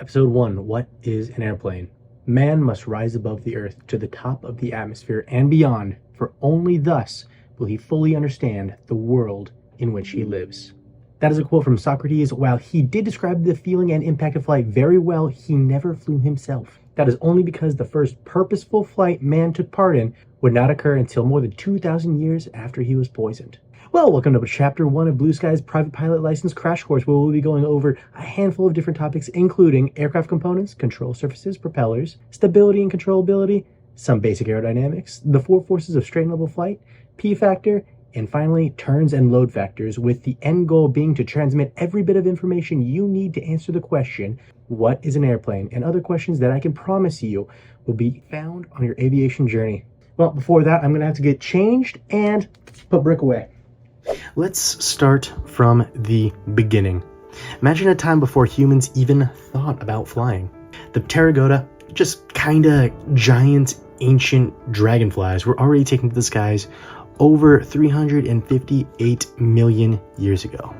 Episode 1, What is an Airplane? Man must rise above the earth to the top of the atmosphere and beyond, for only thus will he fully understand the world in which he lives. That is a quote from Socrates. While he did describe the feeling and impact of flight very well, he never flew himself. That is only because the first purposeful flight man took part in would not occur until more than 2,000 years after he was poisoned. Well, welcome to Chapter 1 of Blue Sky's Private Pilot License Crash Course, where we'll be going over a handful of different topics, including aircraft components, control surfaces, propellers, stability and controllability, some basic aerodynamics, the four forces of straight and level flight, P factor, and finally, turns and load factors, with the end goal being to transmit every bit of information you need to answer the question, what is an airplane? And other questions that I can promise you will be found on your aviation journey. Well, before that, I'm going to have to get changed and put Brick away. Let's start from the beginning. Imagine a time before humans even thought about flying. The pterogoda, just kinda giant ancient dragonflies, were already taken to the skies over 358 million years ago.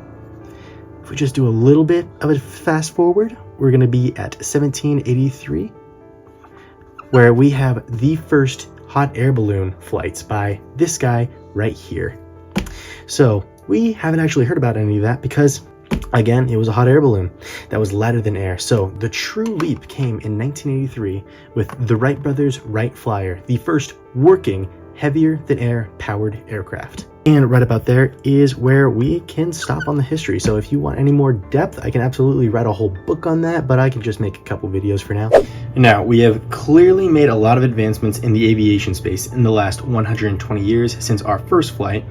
If we just do a little bit of a fast forward, we're gonna be at 1783, where we have the first hot air balloon flights by this guy right here. So we haven't actually heard about any of that because, again, it was a hot air balloon that was lighter than air. So the true leap came in 1983 with the Wright brothers' Wright Flyer, the first working heavier than air powered aircraft. And right about there is where we can stop on the history. So if you want any more depth, I can absolutely write a whole book on that, but I can just make a couple videos for now. Now, we have clearly made a lot of advancements in the aviation space in the last 120 years since our first flight,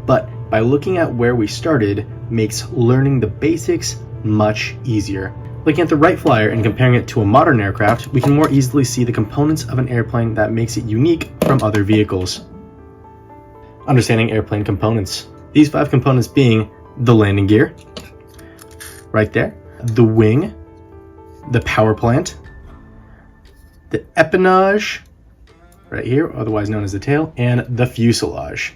but by looking at where we started makes learning the basics much easier. Looking at the Wright Flyer and comparing it to a modern aircraft, we can more easily see the components of an airplane that makes it unique from other vehicles. Understanding airplane components. These 5 components being the landing gear, right there, the wing, the power plant, the empennage, right here, otherwise known as the tail, and the fuselage.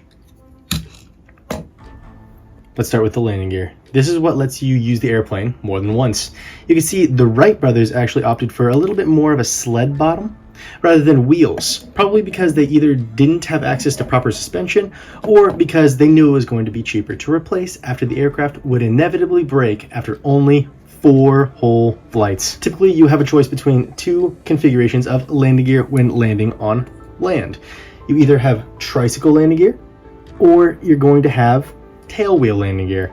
Let's start with the landing gear. This is what lets you use the airplane more than once. You can see the Wright brothers actually opted for a little bit more of a sled bottom rather than wheels, probably because they either didn't have access to proper suspension or because they knew it was going to be cheaper to replace after the aircraft would inevitably break after only 4 whole flights. Typically, you have a choice between 2 configurations of landing gear when landing on land. You either have tricycle landing gear or you're going to have tailwheel landing gear.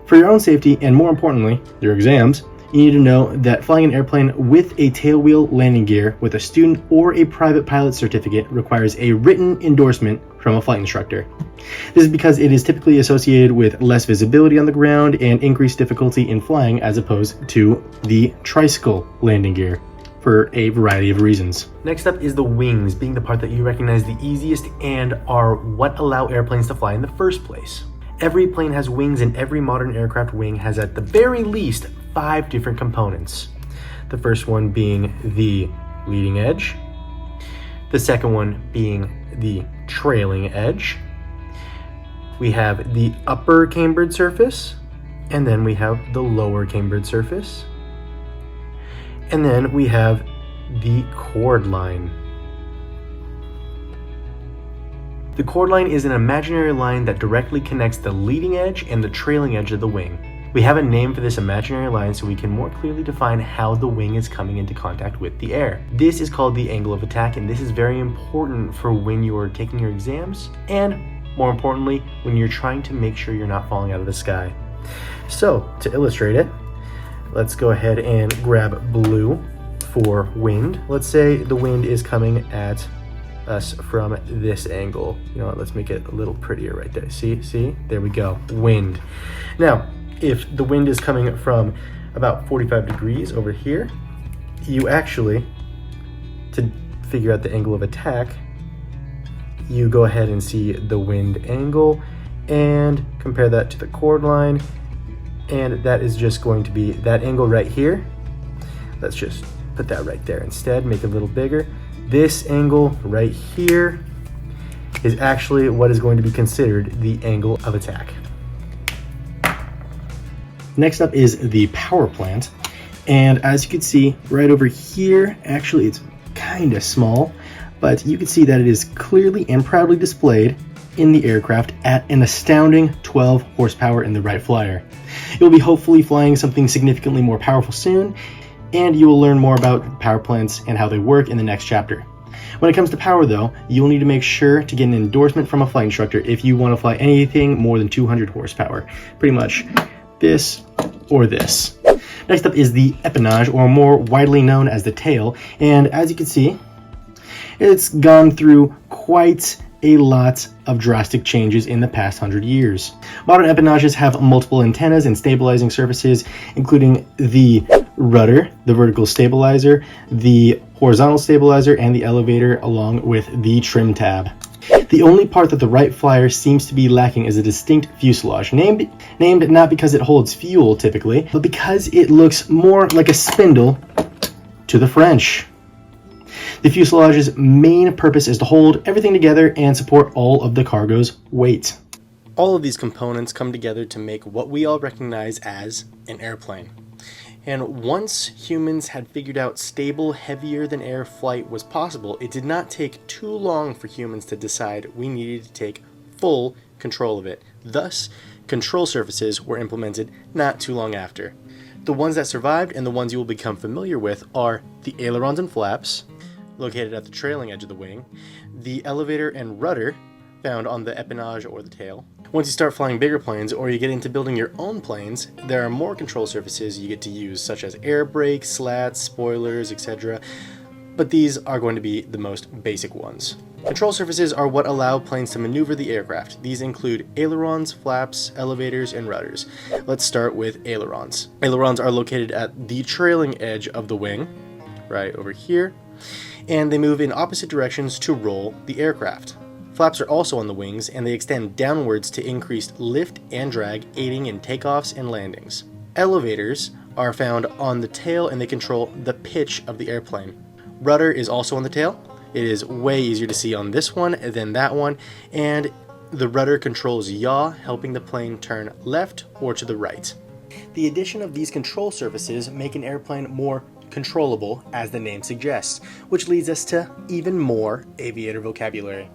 For your own safety, and more importantly, your exams, you need to know that flying an airplane with a tailwheel landing gear with a student or a private pilot certificate requires a written endorsement from a flight instructor. This is because it is typically associated with less visibility on the ground and increased difficulty in flying as opposed to the tricycle landing gear, for a variety of reasons. Next up is the wings, being the part that you recognize the easiest and are what allow airplanes to fly in the first place. Every plane has wings, and every modern aircraft wing has at the very least 5 different components. The first one being the leading edge, the second one being the trailing edge. We have the upper cambered surface, and then we have the lower cambered surface. And then we have the chord line. The chord line is an imaginary line that directly connects the leading edge and the trailing edge of the wing. We have a name for this imaginary line so we can more clearly define how the wing is coming into contact with the air. This is called the angle of attack, and this is very important for when you are taking your exams and, more importantly, when you're trying to make sure you're not falling out of the sky. So, to illustrate it, let's go ahead and grab blue for wind. Let's say the wind is coming at us from this angle. You know what, let's make it a little prettier right there. See, there we go, wind. Now, if the wind is coming from about 45 degrees over here, you actually, to figure out the angle of attack, you go ahead and see the wind angle and compare that to the chord line, and that is just going to be that angle right here. Let's just put that right there instead, make it a little bigger. This angle right here is actually what is going to be considered the angle of attack. Next up is the power plant. And as you can see right over here, actually it's kind of small, but you can see that it is clearly and proudly displayed in the aircraft at an astounding 12 horsepower in the Wright Flyer. You'll be hopefully flying something significantly more powerful soon, and you will learn more about power plants and how they work in the next chapter. When it comes to power though, you'll need to make sure to get an endorsement from a flight instructor if you want to fly anything more than 200 horsepower. Pretty much this or this. Next up is the empennage, or more widely known as the tail, and as you can see, it's gone through quite a lot of drastic changes in the past 100 years. Modern empennages have multiple antennas and stabilizing surfaces, including the rudder, the vertical stabilizer, the horizontal stabilizer, and the elevator, along with the trim tab. The only part that the Wright Flyer seems to be lacking is a distinct fuselage, named not because it holds fuel typically, but because it looks more like a spindle to the French. The fuselage's main purpose is to hold everything together and support all of the cargo's weight. All of these components come together to make what we all recognize as an airplane. And once humans had figured out stable, heavier than air flight was possible, it did not take too long for humans to decide we needed to take full control of it. Thus, control surfaces were implemented not too long after. The ones that survived and the ones you will become familiar with are the ailerons and flaps, located at the trailing edge of the wing, the elevator and rudder, found on the empennage or the tail. Once you start flying bigger planes or you get into building your own planes, there are more control surfaces you get to use, such as air brakes, slats, spoilers, etc. But these are going to be the most basic ones. Control surfaces are what allow planes to maneuver the aircraft. These include ailerons, flaps, elevators, and rudders. Let's start with ailerons. Ailerons are located at the trailing edge of the wing, right over here, and they move in opposite directions to roll the aircraft. Flaps are also on the wings, and they extend downwards to increase lift and drag, aiding in takeoffs and landings. Elevators are found on the tail, and they control the pitch of the airplane. Rudder is also on the tail. It is way easier to see on this one than that one, and the rudder controls yaw, helping the plane turn left or to the right. The addition of these control surfaces make an airplane more controllable, as the name suggests, which leads us to even more aviator vocabulary.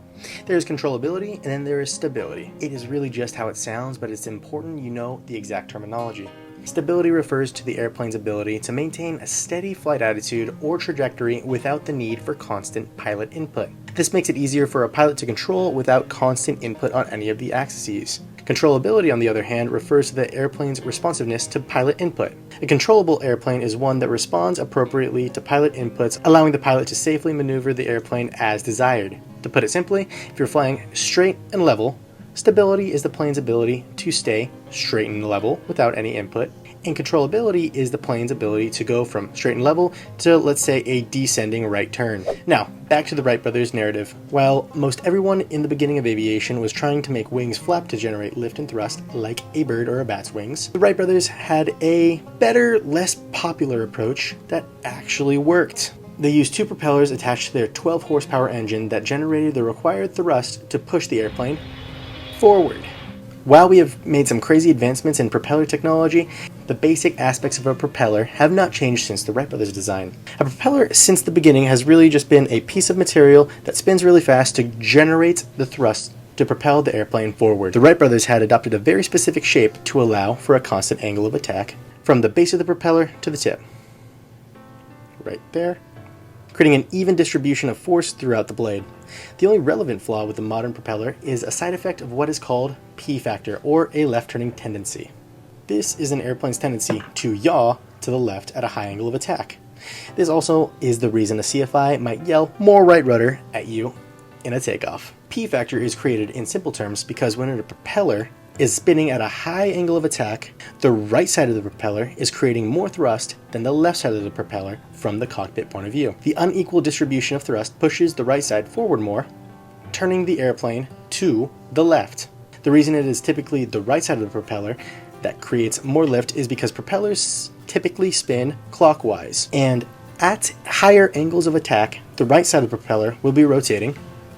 There's controllability, and then there is stability. It is really just how it sounds, but it's important you know the exact terminology. Stability refers to the airplane's ability to maintain a steady flight attitude or trajectory without the need for constant pilot input. This makes it easier for a pilot to control without constant input on any of the axes. Controllability, on the other hand, refers to the airplane's responsiveness to pilot input. A controllable airplane is one that responds appropriately to pilot inputs, allowing the pilot to safely maneuver the airplane as desired. To put it simply, if you're flying straight and level, stability is the plane's ability to stay straight and level without any input, and controllability is the plane's ability to go from straight and level to, let's say, a descending right turn. Now, back to the Wright brothers' narrative. While most everyone in the beginning of aviation was trying to make wings flap to generate lift and thrust like a bird or a bat's wings, the Wright brothers had a better, less popular approach that actually worked. They used two propellers attached to their 12 horsepower engine that generated the required thrust to push the airplane forward. While we have made some crazy advancements in propeller technology, the basic aspects of a propeller have not changed since the Wright brothers' design. A propeller since the beginning has really just been a piece of material that spins really fast to generate the thrust to propel the airplane forward. The Wright brothers had adopted a very specific shape to allow for a constant angle of attack from the base of the propeller to the tip. Right there. Creating an even distribution of force throughout the blade. The only relevant flaw with the modern propeller is a side effect of what is called P factor, or a left-turning tendency. This is an airplane's tendency to yaw to the left at a high angle of attack. This also is the reason a CFI might yell "more right rudder" at you in a takeoff. P factor is created in simple terms because when a propeller is spinning at a high angle of attack, the right side of the propeller is creating more thrust than the left side of the propeller from the cockpit point of view. The unequal distribution of thrust pushes the right side forward more, turning the airplane to the left. The reason it is typically the right side of the propeller that creates more lift is because propellers typically spin clockwise, and at higher angles of attack, the right side of the propeller will be rotating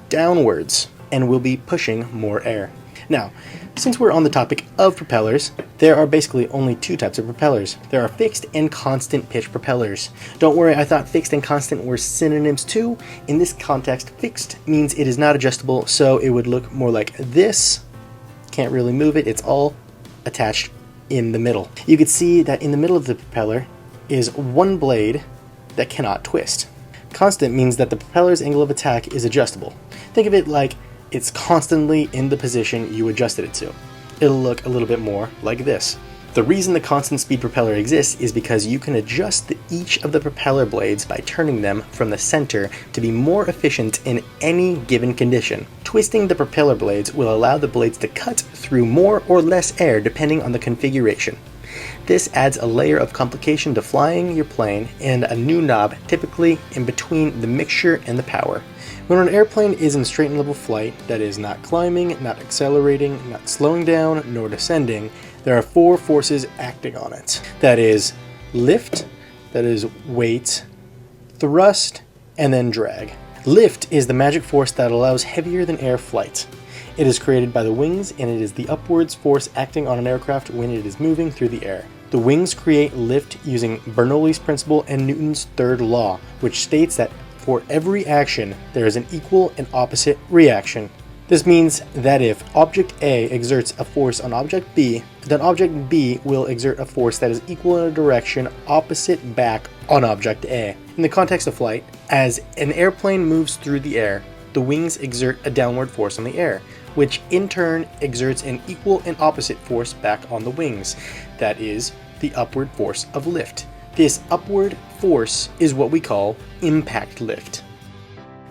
downwards and will be pushing more air. Now, since we're on the topic of propellers, there are basically only two types of propellers. There are fixed and constant pitch propellers. Don't worry, I thought fixed and constant were synonyms too. In this context, fixed means it is not adjustable, so it would look more like this. Can't really move it, it's all attached in the middle. You could see that in the middle of the propeller is one blade that cannot twist. Constant means that the propeller's angle of attack is adjustable. Think of it like it's constantly in the position you adjusted it to. It'll look a little bit more like this. The reason the constant speed propeller exists is because you can adjust each of the propeller blades by turning them from the center to be more efficient in any given condition. Twisting the propeller blades will allow the blades to cut through more or less air depending on the configuration. This adds a layer of complication to flying your plane and a new knob typically in between the mixture and the power. When an airplane is in straight and level flight, that is not climbing, not accelerating, not slowing down, nor descending, there are four forces acting on it. That is lift, that is weight, thrust, and then drag. Lift is the magic force that allows heavier than air flight. It is created by the wings, and it is the upwards force acting on an aircraft when it is moving through the air. The wings create lift using Bernoulli's principle and Newton's third law, which states that for every action, there is an equal and opposite reaction. This means that if object A exerts a force on object B, then object B will exert a force that is equal in a direction opposite back on object A. In the context of flight, as an airplane moves through the air, the wings exert a downward force on the air, which in turn exerts an equal and opposite force back on the wings. That is the upward force of lift. This upward force is what we call impact lift.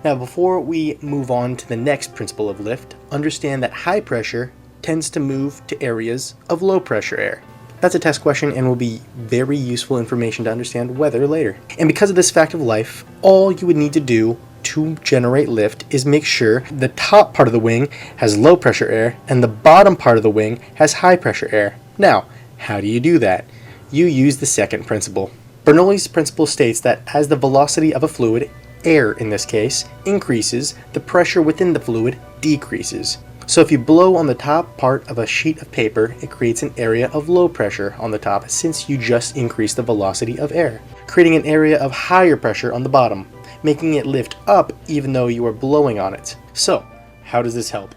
Now, before we move on to the next principle of lift, understand that high pressure tends to move to areas of low pressure air. That's a test question and will be very useful information to understand weather later. And because of this fact of life, all you would need to do to generate lift is make sure the top part of the wing has low pressure air and the bottom part of the wing has high pressure air. Now, how do you do that? You use the second principle. Bernoulli's principle states that as the velocity of a fluid, air in this case, increases, the pressure within the fluid decreases. So if you blow on the top part of a sheet of paper, it creates an area of low pressure on the top since you just increased the velocity of air, creating an area of higher pressure on the bottom, making it lift up even though you are blowing on it. So, how does this help?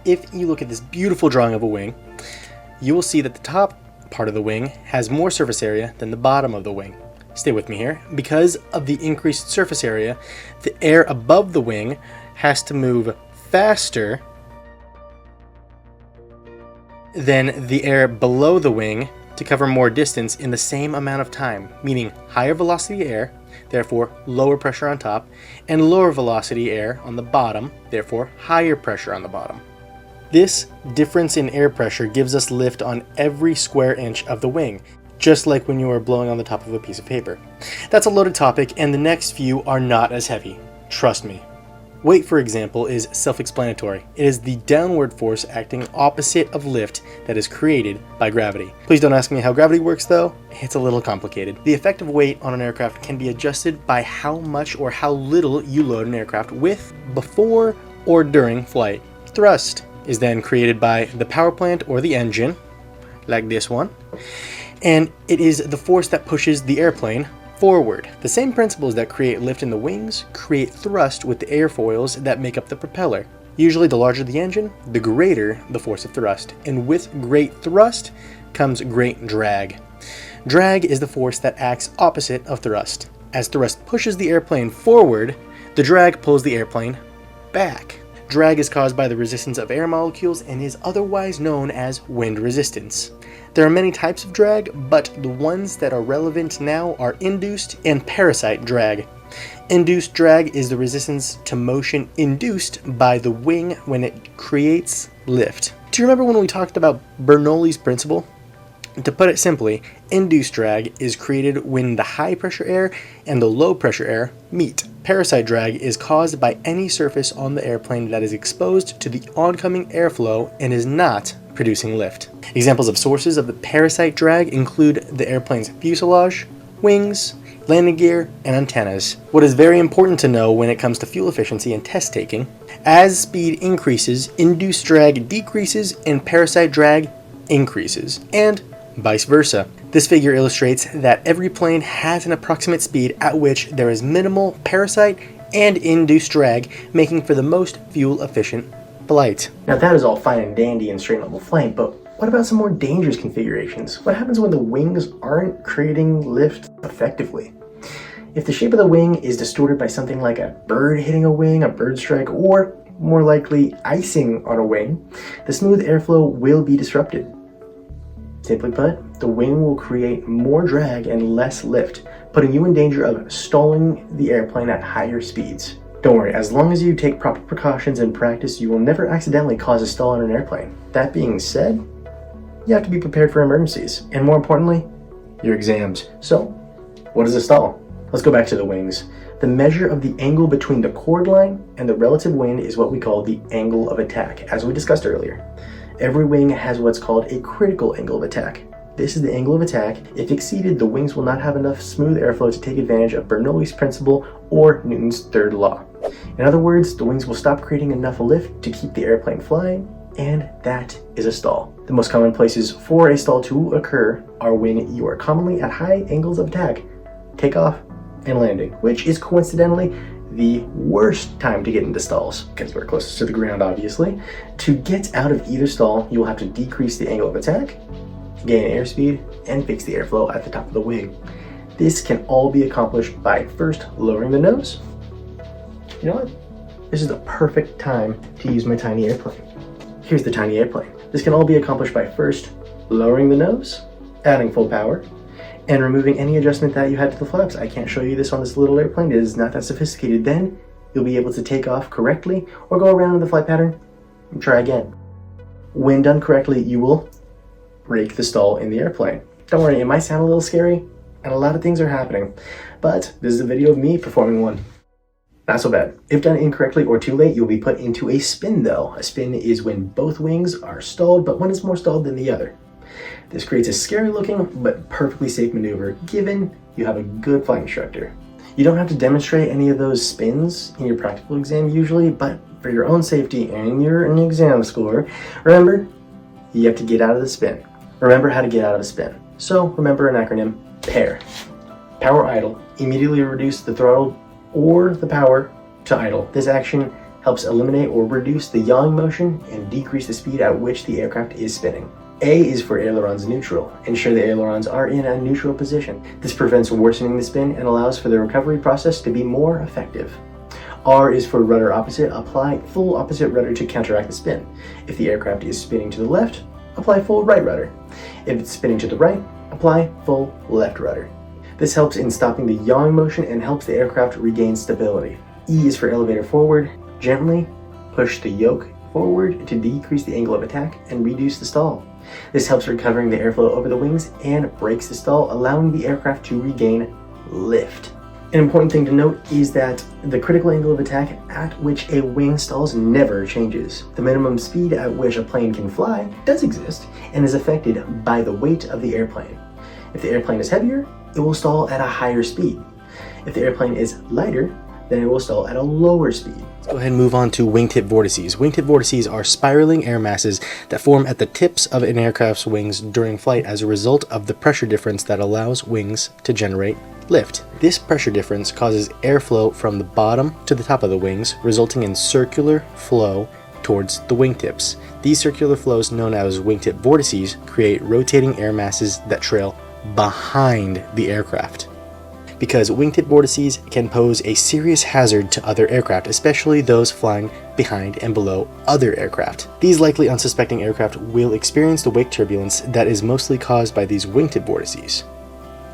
If you look at this beautiful drawing of a wing, you will see that the top part of the wing has more surface area than the bottom of the wing. Stay with me here. Because of the increased surface area, the air above the wing has to move faster than the air below the wing to cover more distance in the same amount of time, meaning higher velocity air, therefore lower pressure on top, and lower velocity air on the bottom, therefore higher pressure on the bottom. This difference in air pressure gives us lift on every square inch of the wing, just like when you are blowing on the top of a piece of paper. That's a loaded topic, and the next few are not as heavy. Trust me. Weight, for example, is self-explanatory. It is the downward force acting opposite of lift that is created by gravity. Please don't ask me how gravity works though, it's a little complicated. The effective weight on an aircraft can be adjusted by how much or how little you load an aircraft with before or during flight. Thrust is then created by the power plant or the engine, like this one, and it is the force that pushes the airplane forward. The same principles that create lift in the wings create thrust with the airfoils that make up the propeller. Usually the larger the engine, the greater the force of thrust, and with great thrust comes great drag. Drag is the force that acts opposite of thrust. As thrust pushes the airplane forward, the drag pulls the airplane back. Drag is caused by the resistance of air molecules and is otherwise known as wind resistance. There are many types of drag, but the ones that are relevant now are induced and parasite drag. Induced drag is the resistance to motion induced by the wing when it creates lift. Do you remember when we talked about Bernoulli's principle? To put it simply, induced drag is created when the high pressure air and the low pressure air meet. Parasite drag is caused by any surface on the airplane that is exposed to the oncoming airflow and is not producing lift. Examples of sources of the parasite drag include the airplane's fuselage, wings, landing gear, and antennas. What is very important to know when it comes to fuel efficiency and test taking, as speed increases, induced drag decreases and parasite drag increases, and vice versa. This figure illustrates that every plane has an approximate speed at which there is minimal parasite and induced drag, making for the most fuel efficient flight. Now that is all fine and dandy in straight level flight, but what about some more dangerous configurations? What happens when the wings aren't creating lift effectively? If the shape of the wing is distorted by something like a bird hitting a wing, a bird strike, or more likely icing on a wing, the smooth airflow will be disrupted. Simply put, the wing will create more drag and less lift, putting you in danger of stalling the airplane at higher speeds. Don't worry, as long as you take proper precautions and practice, you will never accidentally cause a stall on an airplane. That being said, you have to be prepared for emergencies, and more importantly, your exams. So, what is a stall? Let's go back to the wings. The measure of the angle between the chord line and the relative wind is what we call the angle of attack, as we discussed earlier. Every wing has what's called a critical angle of attack. This is the angle of attack. If exceeded, the wings will not have enough smooth airflow to take advantage of Bernoulli's principle or Newton's third law. In other words, the wings will stop creating enough lift to keep the airplane flying, and that is a stall. The most common places for a stall to occur are when you are commonly at high angles of attack, takeoff, and landing, which is coincidentally the worst time to get into stalls, because we're closest to the ground, obviously. To get out of either stall, you will have to decrease the angle of attack, gain airspeed, and fix the airflow at the top of the wing. This can all be accomplished by first lowering the nose. You know what? This is the perfect time to use my tiny airplane. Here's the tiny airplane. This can all be accomplished by first lowering the nose, adding full power, and removing any adjustment that you had to the flaps. I can't show you this on this little airplane. It is not that sophisticated. Then you'll be able to take off correctly or go around in the flight pattern and try again. When done correctly, you will break the stall in the airplane. Don't worry, it might sound a little scary and a lot of things are happening, but this is a video of me performing one. Not so bad. If done incorrectly or too late, you'll be put into a spin though. A spin is when both wings are stalled, but one is more stalled than the other. This creates a scary looking but perfectly safe maneuver given you have a good flight instructor. You don't have to demonstrate any of those spins in your practical exam usually, but for your own safety and your exam score, remember, you have to get out of the spin. Remember how to get out of a spin. So remember an acronym, PAIR. Power idle. Immediately reduce the throttle or the power to idle. This action helps eliminate or reduce the yawing motion and decrease the speed at which the aircraft is spinning. A is for ailerons neutral. Ensure the ailerons are in a neutral position. This prevents worsening the spin and allows for the recovery process to be more effective. R is for rudder opposite. Apply full opposite rudder to counteract the spin. If the aircraft is spinning to the left, apply full right rudder. If it's spinning to the right, apply full left rudder. This helps in stopping the yawing motion and helps the aircraft regain stability. E is for elevator forward. Gently push the yoke forward to decrease the angle of attack and reduce the stall. This helps recovering the airflow over the wings and breaks the stall, allowing the aircraft to regain lift. An important thing to note is that the critical angle of attack at which a wing stalls never changes. The minimum speed at which a plane can fly does exist and is affected by the weight of the airplane. If the airplane is heavier, it will stall at a higher speed. If the airplane is lighter, then it will stall at a lower speed. Let's go ahead and move on to wingtip vortices. Wingtip vortices are spiraling air masses that form at the tips of an aircraft's wings during flight as a result of the pressure difference that allows wings to generate lift. This pressure difference causes airflow from the bottom to the top of the wings, resulting in circular flow towards the wingtips. These circular flows, known as wingtip vortices, create rotating air masses that trail behind the aircraft. Because wingtip vortices can pose a serious hazard to other aircraft, especially those flying behind and below other aircraft. These likely unsuspecting aircraft will experience the wake turbulence that is mostly caused by these wingtip vortices.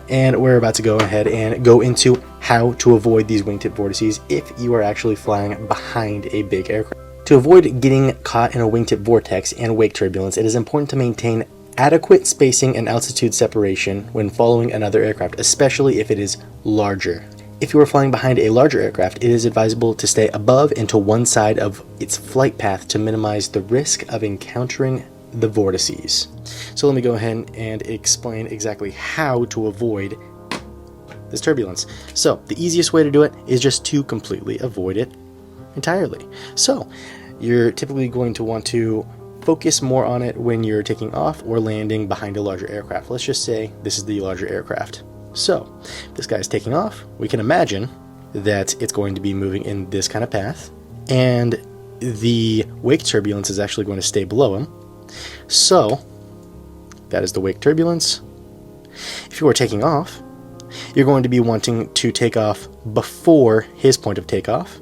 And we're about to go ahead and go into how to avoid these wingtip vortices if you are actually flying behind a big aircraft. To avoid getting caught in a wingtip vortex and wake turbulence, it is important to maintain adequate spacing and altitude separation when following another aircraft, especially if it is larger. If you are flying behind a larger aircraft, it is advisable to stay above and to one side of its flight path to minimize the risk of encountering the vortices. So let me go ahead and explain exactly how to avoid this turbulence. So the easiest way to do it is just to completely avoid it entirely. So you're typically going to want to focus more on it when you're taking off or landing behind a larger aircraft. Let's just say this is the larger aircraft. So this guy's taking off. We can imagine that it's going to be moving in this kind of path, and the wake turbulence is actually going to stay below him. So that is the wake turbulence. If you are taking off, you're going to be wanting to take off before his point of takeoff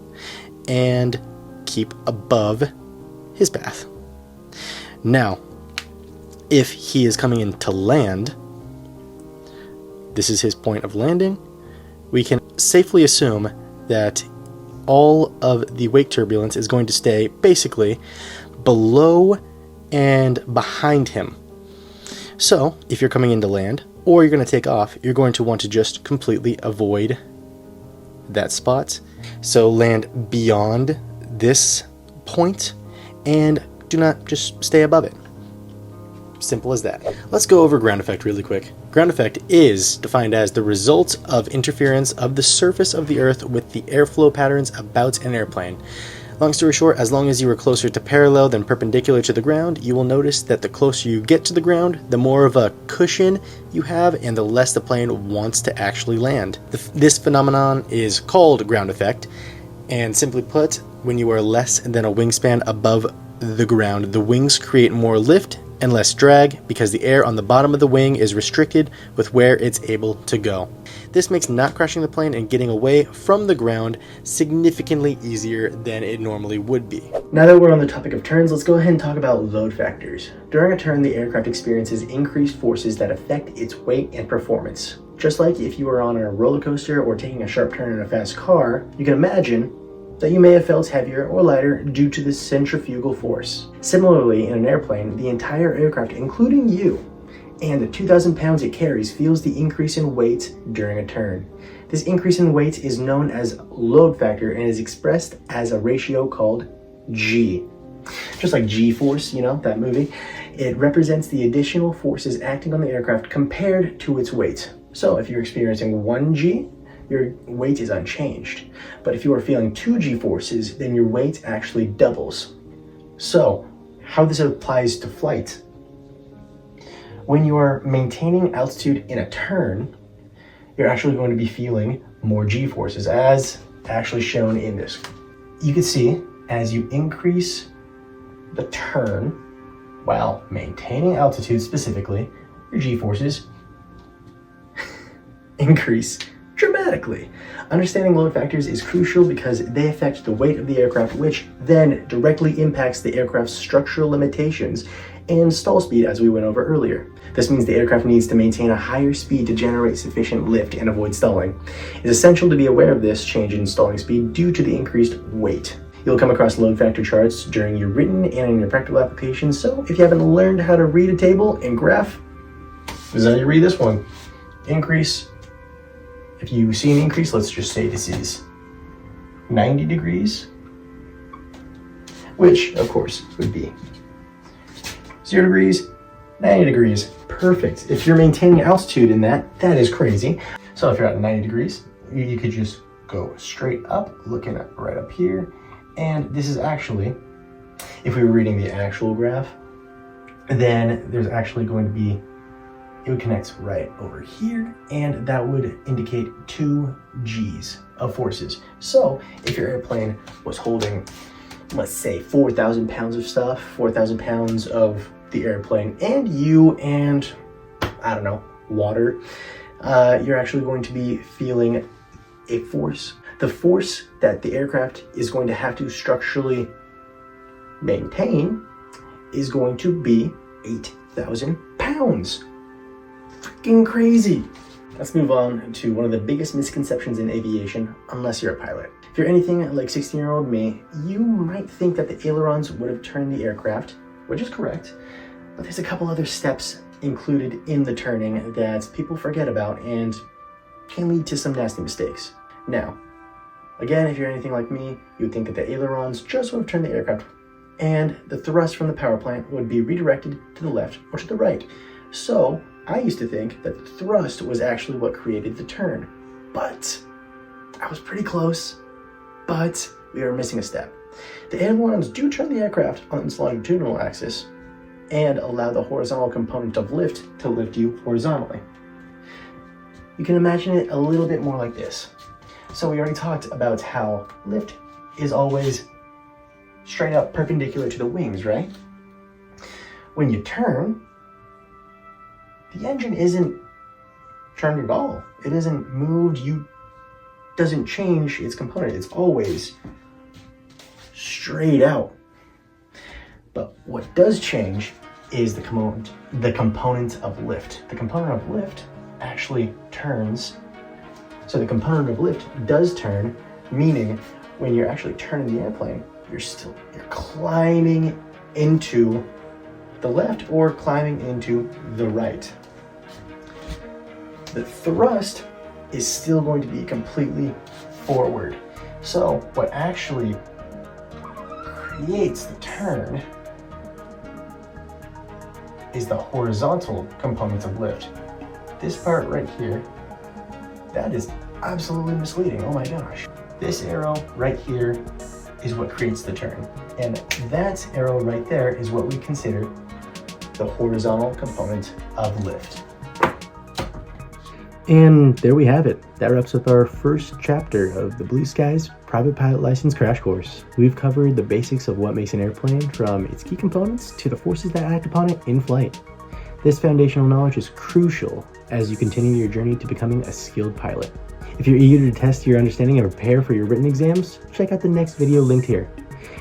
and keep above his path. Now, if he is coming in to land, this is his point of landing, we can safely assume that all of the wake turbulence is going to stay basically below and behind him. So if you're coming in to land or you're going to take off, you're going to want to just completely avoid that spot. So land beyond this point and do not just stay above it. Simple as that. Let's go over ground effect really quick. Ground effect is defined as the result of interference of the surface of the Earth with the airflow patterns about an airplane. Long story short, as long as you are closer to parallel than perpendicular to the ground, you will notice that the closer you get to the ground, the more of a cushion you have and the less the plane wants to actually land. This phenomenon is called ground effect, and simply put, when you are less than a wingspan above the ground, the wings create more lift and less drag because the air on the bottom of the wing is restricted with where it's able to go. This makes not crashing the plane and getting away from the ground significantly easier than it normally would be. Now that we're on the topic of turns, let's go ahead and talk about load factors. During a turn, the aircraft experiences increased forces that affect its weight and performance. Just like if you were on a roller coaster or taking a sharp turn in a fast car, you can imagine that you may have felt heavier or lighter due to the centrifugal force. Similarly, in an airplane, the entire aircraft, including you, and the 2,000 pounds it carries feels the increase in weight during a turn. This increase in weight is known as load factor and is expressed as a ratio called G. Just like G-force, you know, that movie. It represents the additional forces acting on the aircraft compared to its weight. So if you're experiencing 1 G, your weight is unchanged. But if you are feeling 2 G-forces, then your weight actually doubles. So, how this applies to flight. When you are maintaining altitude in a turn, you're actually going to be feeling more G-forces, as actually shown in this. You can see, as you increase the turn, while maintaining altitude specifically, your G-forces increase dramatically. Understanding load factors is crucial because they affect the weight of the aircraft, which then directly impacts the aircraft's structural limitations and stall speed, as we went over earlier. This means the aircraft needs to maintain a higher speed to generate sufficient lift and avoid stalling. It's essential to be aware of this change in stalling speed due to the increased weight. You'll come across load factor charts during your written and in your practical applications, so if you haven't learned how to read a table and graph, this is how you read this one. Increase. If you see an increase, let's just say this is 90 degrees, which of course would be 0 degrees, 90 degrees. Perfect. If you're maintaining altitude in that is crazy. So if you're at 90 degrees, you could just go straight up, looking at right up here. And this is actually, if we were reading the actual graph, then there's actually going to be, it would connect right over here, and that would indicate 2 G's of forces. So if your airplane was holding, let's say 4,000 pounds of stuff, 4,000 pounds of the airplane, and you and, I don't know, water, you're actually going to be feeling a force. The force that the aircraft is going to have to structurally maintain is going to be 8,000 pounds. Freaking crazy. Let's move on to one of the biggest misconceptions in aviation, unless you're a pilot. If you're anything like 16-year-old me, you might think that the ailerons would have turned the aircraft, which is correct, but there's a couple other steps included in the turning that people forget about and can lead to some nasty mistakes. Now, again, if you're anything like me, you would think that the ailerons just would have turned the aircraft and the thrust from the power plant would be redirected to the left or to the right. So I used to think that the thrust was actually what created the turn. but I was pretty close, but we were missing a step. The ailerons do turn the aircraft on its longitudinal axis and allow the horizontal component of lift to lift you horizontally. You can imagine it a little bit more like this. So we already talked about how lift is always straight up perpendicular to the wings, right? When you turn, the engine isn't turned at all. It isn't moved, doesn't change its component. It's always straight out. But what does change is the component of lift. The component of lift actually turns. So the component of lift does turn, meaning when you're actually turning the airplane, you're climbing into the left or climbing into the right. The thrust is still going to be completely forward. So what actually creates the turn is the horizontal component of lift. This part right here, that is absolutely misleading. Oh my gosh. This arrow right here is what creates the turn. And that arrow right there is what we consider the horizontal component of lift. And there we have it. That wraps up our first chapter of the Blue Skies Private Pilot License Crash Course. We've covered the basics of what makes an airplane, from its key components to the forces that act upon it in flight. This foundational knowledge is crucial as you continue your journey to becoming a skilled pilot. If you're eager to test your understanding and prepare for your written exams, check out the next video linked here.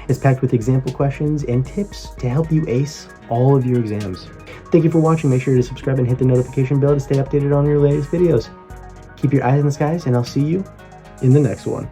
It's packed with example questions and tips to help you ace all of your exams. Thank you for watching. Make sure to subscribe and hit the notification bell to stay updated on your latest videos. Keep your eyes in the skies, and I'll see you in the next one.